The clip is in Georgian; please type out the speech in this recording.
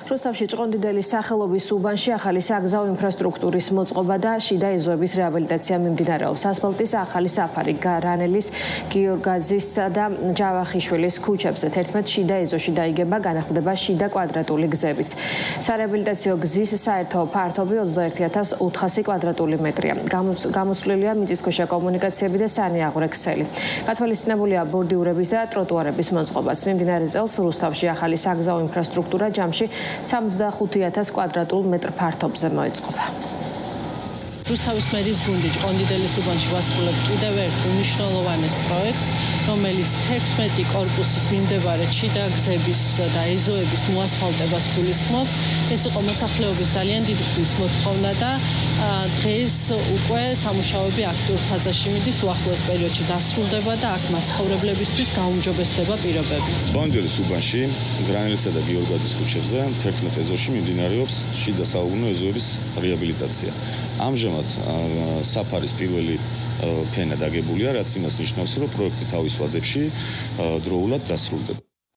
რუსთავში ჭყონდიდელის სახელობის უბანში ახალი საგზაო ინფრასტრუქტურის მოწყობა და შიდა ეზოების რეაბილიტაცია მიმდინარეობს. ასფალტის ახალი საფარი გარანელის, გიორგაძისა და ჯავახიშვილის ქუჩებზე 11 შიდა ეზოში დაიგება, განახლდება შიდა კვადრატული გზებიც. სარეაბილიტაციო გზის საერთო ფართობი 21400 კვადრატული მეტრია. გამოცვლილია მიწისქვეშა კომუნიკაციები და სანიაღვრე ქსელი. გათვალისწინებულია ბორდიურების და ტროტუარების მოწყობაც. მიმდინარე წელს რუსთავში ახალი საგზაო ინფრასტრუქტურა ჯამში 65,000 კვადრატულ მეტრ ფართობზე მოეწყობა. რუსთავის მერის გუნდი ჭყონდიდელის უბანში ვასრულებთ კიდევ ერთ უმნიშვნელოვანეს პროექტს, რომელიც 11 კორპუსის მიმდებარე შიდა გზების და ეზოების მოასფალტებას გულისხმობს. ეს იყო მოსახლეობის ძალიან დიდი ხნის მოთხოვნა და დღეს უკვე სამუშაოები აქტიურ ფაზაში მიდის, უახლოეს პერიოდში დასრულდება და აქ მაცხოვრებლებისთვის გაუმჯობესდება პირობები. ჭყონდიდელის უბანში გრანელისა და გიორგაძის ქუჩებზე 11 ეზოში მიმდინარეობს შიდა საუკუნო ეზოების რეაბილიტაცია. ამჟამად საფარის პირველი ფენა დაგებულია, რაც იმას ნიშნავს, რომ პროექტი თავის ვადებში დროულად დასრულდება.